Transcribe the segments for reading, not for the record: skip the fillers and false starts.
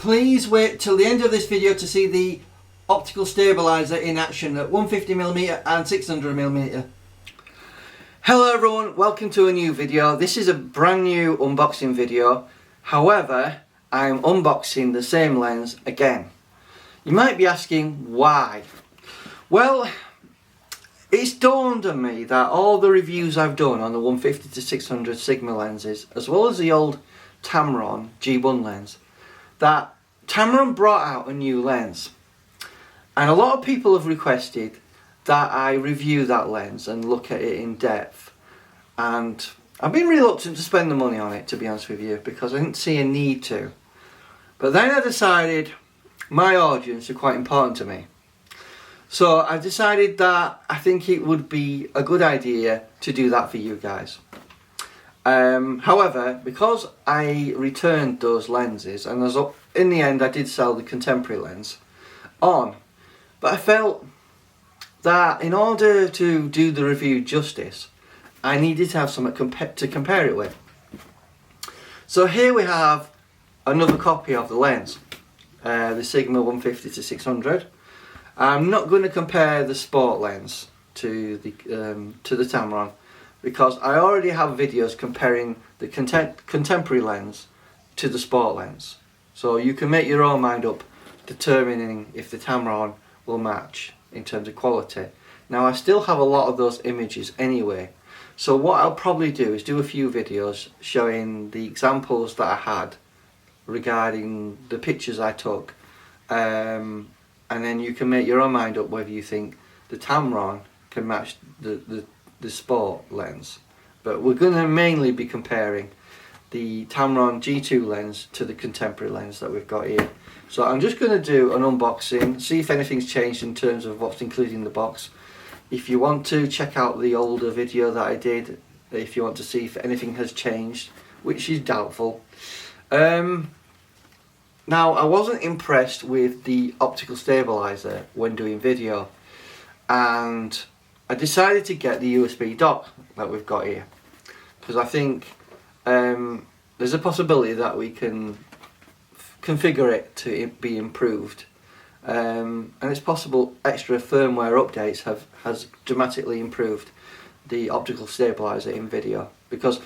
Please wait till the end of this video to see the optical stabilizer in action at 150mm and 600mm. Hello everyone, welcome to a new video. This is a brand new unboxing video. However, I'm unboxing the same lens again. You might be asking why. Well, it's dawned on me that all the reviews I've done on the 150 to 600 Sigma lenses, as well as the old Tamron G1 lens, that Tamron brought out a new lens. And a lot of people have requested that I review that lens and look at it in depth. And I've been reluctant to spend the money on it, to be honest with you, because I didn't see a need to. But then I decided my audience are quite important to me. So I decided that I think it would be a good idea to do that for you guys. However, because I returned those lenses, and in the end I did sell the contemporary lens on, but I felt that in order to do the review justice, I needed to have something to compare it with. So here we have another copy of the lens, the Sigma 150 to 600. I'm not going to compare the sport lens to the Tamron, because I already have videos comparing the contemporary lens to the sport lens. So you can make your own mind up determining if the Tamron will match in terms of quality. Now I still have a lot of those images anyway, so what I'll probably do is do a few videos showing the examples that I had regarding the pictures I took, and then you can make your own mind up whether you think the Tamron can match the sport lens. But we're going to mainly be comparing the Tamron G2 lens to the contemporary lens that we've got here. So I'm just going to do an unboxing, see if anything's changed in terms of what's included in the box. If you want to, check out the older video that I did, if you want to see if anything has changed, which is doubtful. Now, I wasn't impressed with the optical stabilizer when doing video, and I decided to get the USB dock that we've got here, because I think there's a possibility that we can configure it to be improved, and it's possible extra firmware updates has dramatically improved the optical stabilizer in video. Because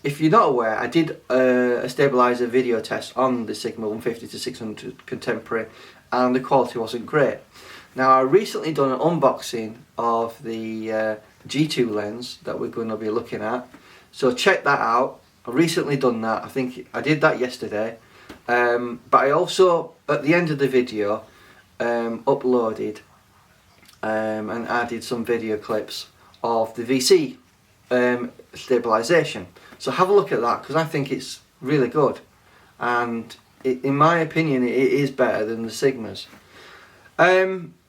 if you're not aware, I did a stabilizer video test on the Sigma 150 to 600 contemporary, and the quality wasn't great. Now, I recently done an unboxing of the G2 lens that we're going to be looking at, so check that out. I've recently done that. I think I did that yesterday, but I also at the end of the video uploaded and added some video clips of the VC stabilization. So have a look at that, because I think it's really good, and in my opinion it is better than the Sigmas.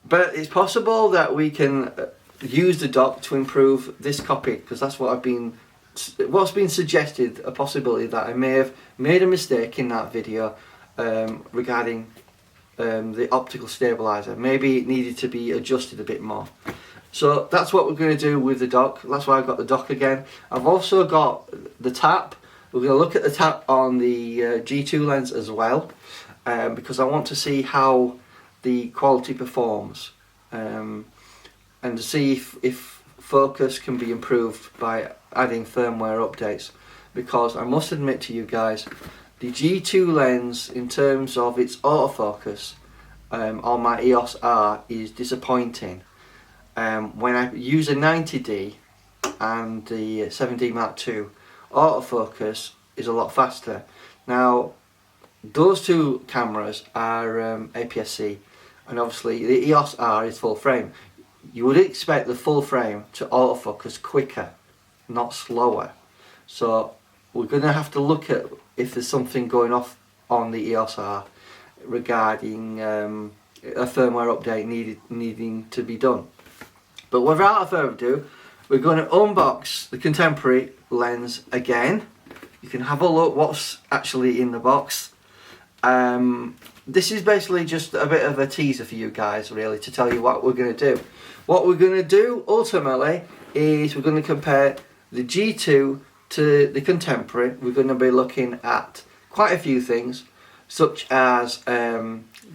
But it's possible that we can use the dock to improve this copy, because that's what's been suggested, a possibility that I may have made a mistake in that video regarding the optical stabilizer. Maybe it needed to be adjusted a bit more. So that's what we're going to do with the dock. That's why I've got the dock again. I've also got the tap. We're going to look at the tap on the G2 lens as well, because I want to see how the quality performs, and to see if focus can be improved by adding firmware updates. Because I must admit to you guys, the G2 lens, in terms of its autofocus on my EOS R, is disappointing. When I use a 90D and the 7D Mark II, autofocus is a lot faster. Now, those two cameras are APS-C, and obviously the EOS R is full frame. You would expect the full frame to autofocus quicker, not slower. So we're going to have to look at if there's something going off on the EOS R regarding a firmware update needing to be done. But without further ado, we're going to unbox the contemporary lens again. You can have a look what's actually in the box. This is basically just a bit of a teaser for you guys, really, to tell you what we're going to do. What we're going to do ultimately is we're going to compare the G2 to the contemporary. We're going to be looking at quite a few things. such as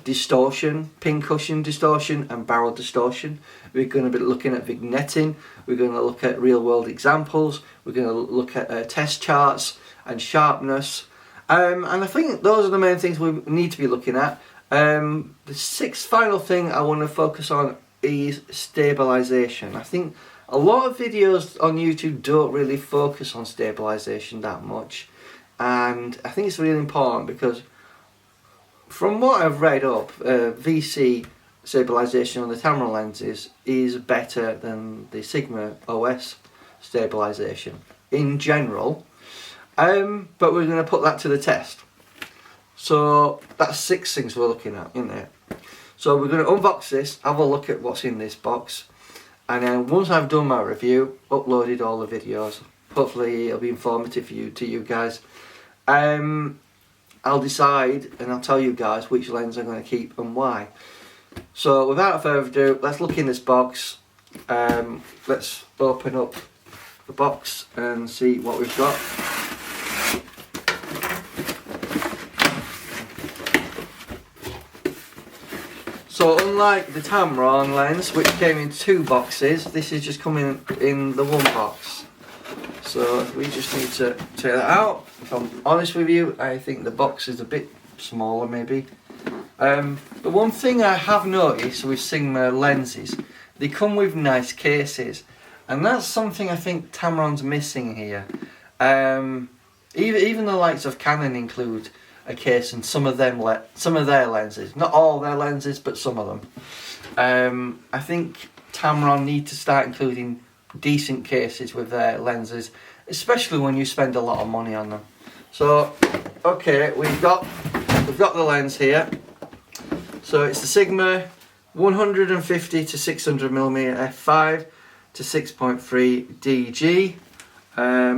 distortion, pincushion distortion and barrel distortion. We're going to be looking at vignetting, we're going to look at real world examples, we're going to look at test charts and sharpness, and I think those are the main things we need to be looking at. The sixth final thing I want to focus on is stabilisation. I think a lot of videos on YouTube don't really focus on stabilisation that much, and I think it's really important because from what I've read up, VC stabilisation on the Tamron lenses is better than the Sigma OS stabilisation in general, but we're going to put that to the test. So that's 6 things we're looking at in there. So we're going to unbox this, have a look at what's in this box, and then once I've done my review, uploaded all the videos, hopefully it'll be informative for you, to you guys, I'll decide and I'll tell you guys which lens I'm going to keep and why. So without further ado, let's look in this box. Let's open up the box and see what we've got. So unlike the Tamron lens, which came in 2 boxes, this is just coming in the 1 box. So we just need to take that out. If I'm honest with you, I think the box is a bit smaller maybe. The one thing I have noticed with Sigma lenses, they come with nice cases, and that's something I think Tamron's missing here. Even the likes of Canon include a case in some of their lenses, not all their lenses, but some of them. I think Tamron need to start including decent cases with their lenses, especially when you spend a lot of money on them. So, okay, we've got the lens here. So it's the Sigma 150 to 600mm f5 to 6.3 DG.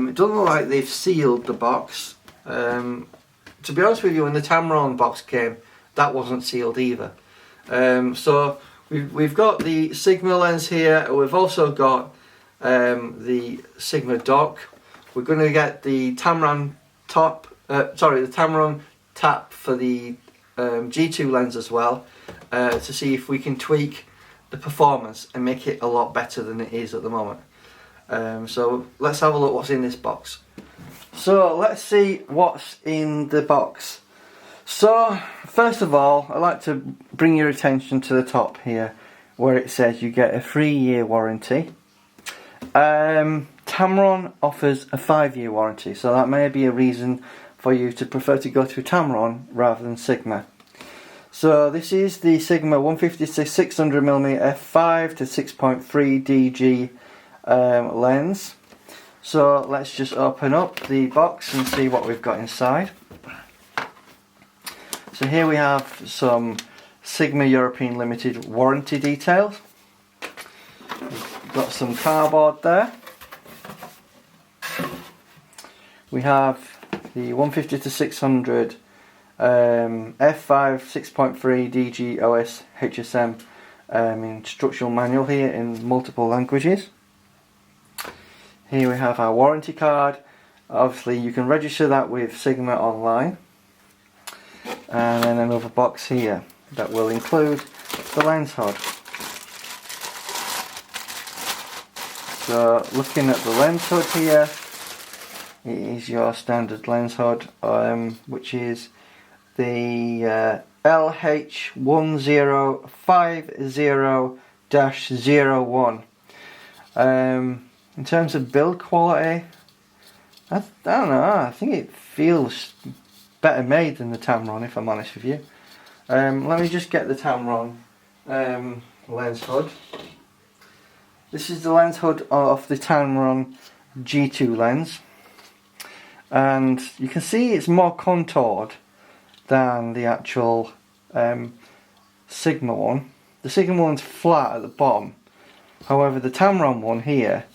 It doesn't look like they've sealed the box. To be honest with you, when the Tamron box came, that wasn't sealed either. So we've got the Sigma lens here. We've also got the Sigma dock. We're going to get the Tamron the Tamron tap for the G2 lens as well, to see if we can tweak the performance and make it a lot better than it is at the moment. So let's have a look what's in this box. So let's see what's in the box. So first of all, I'd like to bring your attention to the top here where it says you get a 3-year warranty. Tamron offers a 5-year warranty, so that may be a reason for you to prefer to go to Tamron rather than Sigma. So this is the Sigma 150 to 600mm f5 to 6.3 DG lens. So let's just open up the box and see what we've got inside. So here we have some Sigma European Limited warranty details. We've got some cardboard there. We have the 150 to 600 F5 6.3 DG OS HSM instructional manual here in multiple languages. Here we have our warranty card. Obviously you can register that with Sigma online. And then another box here that will include the lens hood. So looking at the lens hood here, it is your standard lens hood, which is the LH1050-01. In terms of build quality, I don't know, I think it feels better made than the Tamron, if I'm honest with you. Let me just get the Tamron lens hood. This is the lens hood of the Tamron G2 lens, and you can see it's more contoured than the actual Sigma one. The Sigma one's flat at the bottom, however the Tamron one here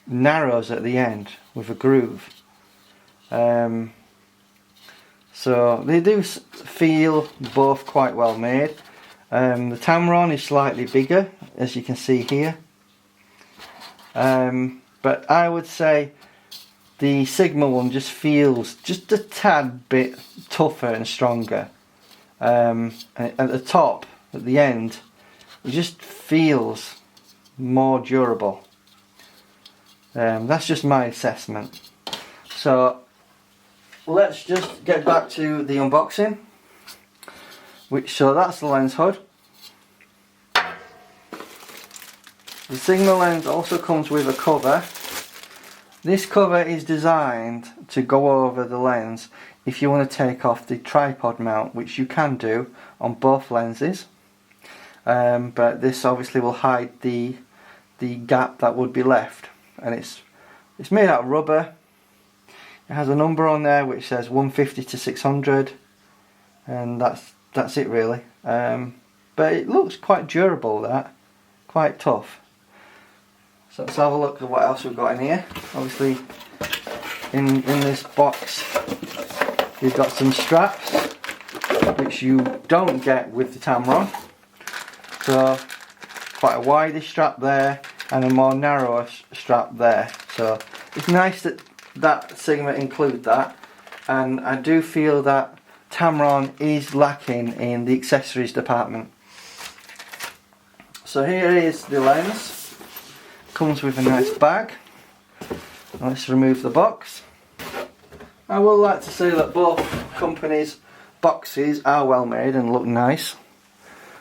narrows at the end with a groove. So they do feel both quite well made. The Tamron is slightly bigger, as you can see here, but I would say the Sigma one just feels just a tad bit tougher and stronger. And at the top, at the end, it just feels more durable. That's just my assessment. So let's just get back to the unboxing. So that's the lens hood. The Sigma lens also comes with a cover. This cover is designed to go over the lens if you want to take off the tripod mount, which you can do on both lenses. But this obviously will hide the gap that would be left, and it's made out of rubber. It has a number on there which says 150 to 600, and that's it really. But it looks quite durable, quite tough. So let's have a look at what else we've got in here. Obviously, in this box, you've got some straps, which you don't get with the Tamron. So quite a wider strap there, and a more narrower strap there. So it's nice that Sigma include that, and I do feel that Tamron is lacking in the accessories department. So here is the lens. Comes with a nice bag. Let's remove the box. I would like to say that both companies' boxes are well made and look nice.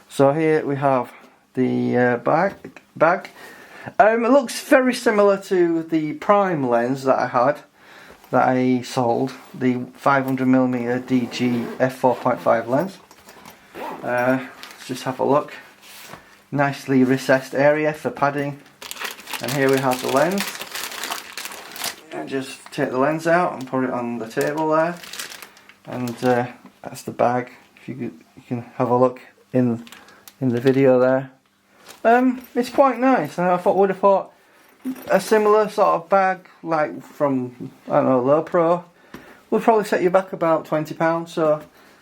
So here we have the bag. It looks very similar to the prime lens that I sold, the 500mm DG f4.5 lens. Let's just have a look. Nicely recessed area for padding. And here we have the lens. And just take the lens out and put it on the table there. And that's the bag. If you can have a look in the video there. It's quite nice. And I would have thought a similar sort of bag, like from, I don't know, Low Pro, would probably set you back about £20. So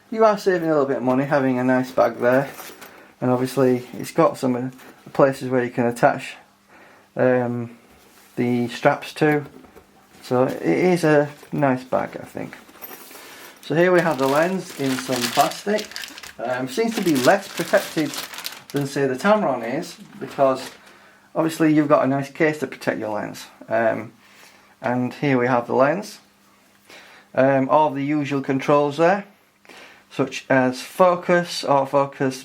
you are saving a little bit of money having a nice bag there. And obviously it's got some places where you can attach the straps to. So it is a nice bag, I think. So here we have the lens in some plastic. Seems to be less protected than say the Tamron is, because obviously you've got a nice case to protect your lens. And here we have the lens. All the usual controls there, such as focus, autofocus,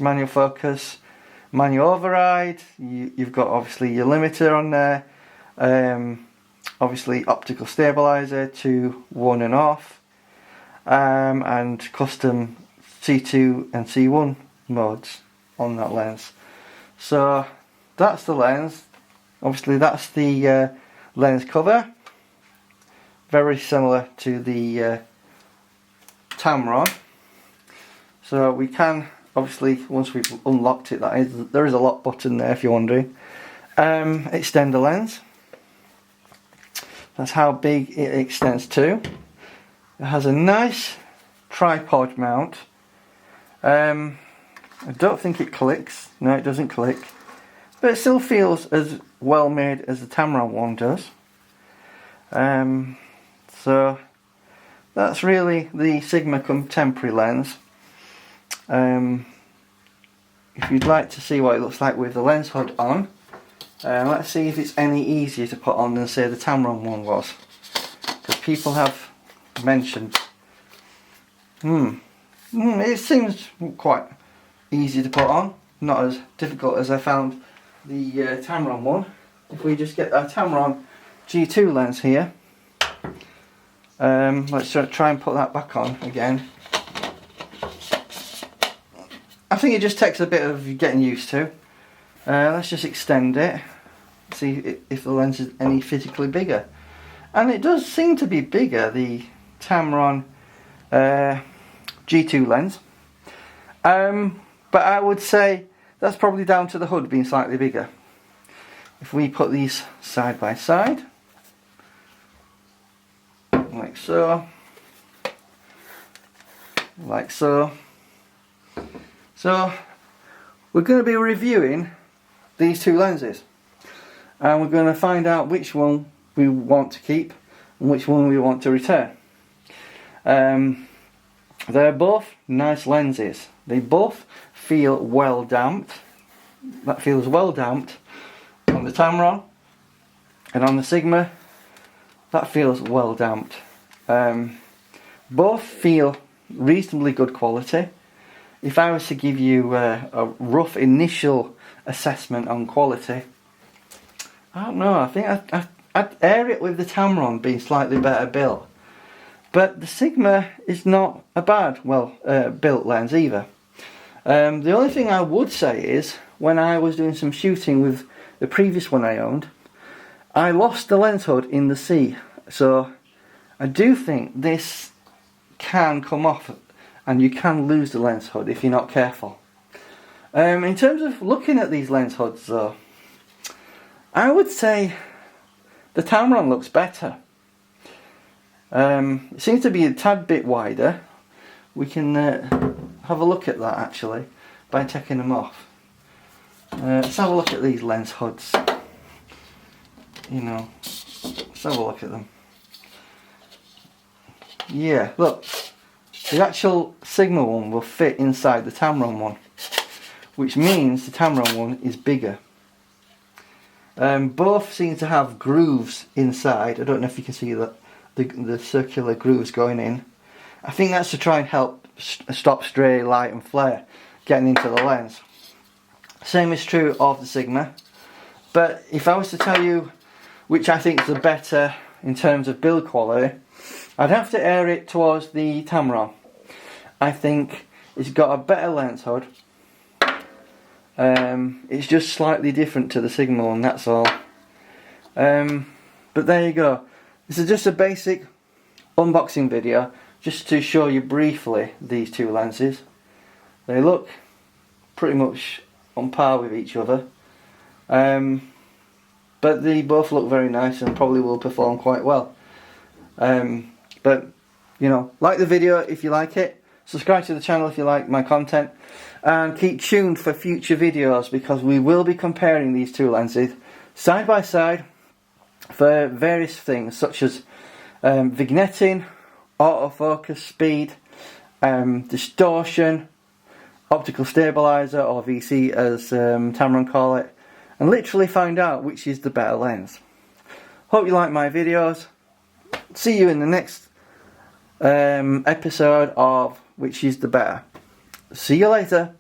manual override. You've got obviously your limiter on there, obviously optical stabilizer to 1 and off, and custom C2 and C1 modes on that lens. So that's the lens. Obviously that's the lens cover, very similar to the Tamron. So we can obviously, once we've unlocked it, there is a lock button there if you're wondering, extend the lens. That's how big it extends to. It has a nice tripod mount. I don't think it clicks. No, it doesn't click. But it still feels as well made as the Tamron one does. So that's really the Sigma contemporary lens. If you'd like to see what it looks like with the lens hood on, let's see if it's any easier to put on than say the Tamron one was. Because people have mentioned, it seems quite easy to put on, not as difficult as I found the Tamron one. If we just get our Tamron G2 lens here, let's try and put that back on again. I think it just takes a bit of getting used to. Let's just extend it, see if the lens is any physically bigger. And it does seem to be bigger, the Tamron G2 lens. But I would say that's probably down to the hood being slightly bigger. If we put these side by side, like so, like so. So we're going to be reviewing these two lenses, and we're going to find out which one we want to keep and which one we want to return. They're both nice lenses. They both feel well damped. That feels well damped on the Tamron, and on the Sigma that feels well damped. Both feel reasonably good quality. If I was to give you a rough initial assessment on quality, I don't know, I think I'd air it with the Tamron being slightly better built. But the Sigma is not a bad, built lens either. The only thing I would say is, when I was doing some shooting with the previous one I owned, I lost the lens hood in the sea. So I do think this can come off and you can lose the lens hood if you're not careful. In terms of looking at these lens hoods though, I would say the Tamron looks better. It seems to be a tad bit wider. We can have a look at that actually by taking them off. Let's have a look at these lens hoods. You know, let's have a look at them. Yeah, look, the actual Sigma one will fit inside the Tamron one, which means the Tamron one is bigger. Both seem to have grooves inside. I don't know if you can see that, the circular grooves going in. I think that's to try and help stop stray light and flare getting into the lens. Same is true of the Sigma, but if I was to tell you which I think is the better in terms of build quality, I'd have to air it towards the Tamron. I think it's got a better lens hood. It's just slightly different to the Sigma one, that's all. But there you go. This is just a basic unboxing video, just to show you briefly these two lenses. They look pretty much on par with each other. But they both look very nice and probably will perform quite well. But, you know, like the video if you like it, subscribe to the channel if you like my content, and keep tuned for future videos, because we will be comparing these two lenses side by side for various things such as vignetting, autofocus speed, distortion, optical stabilizer, or VC as Tamron call it, and literally find out which is the better lens. Hope you like my videos. See you in the next episode of which is the better. See you later.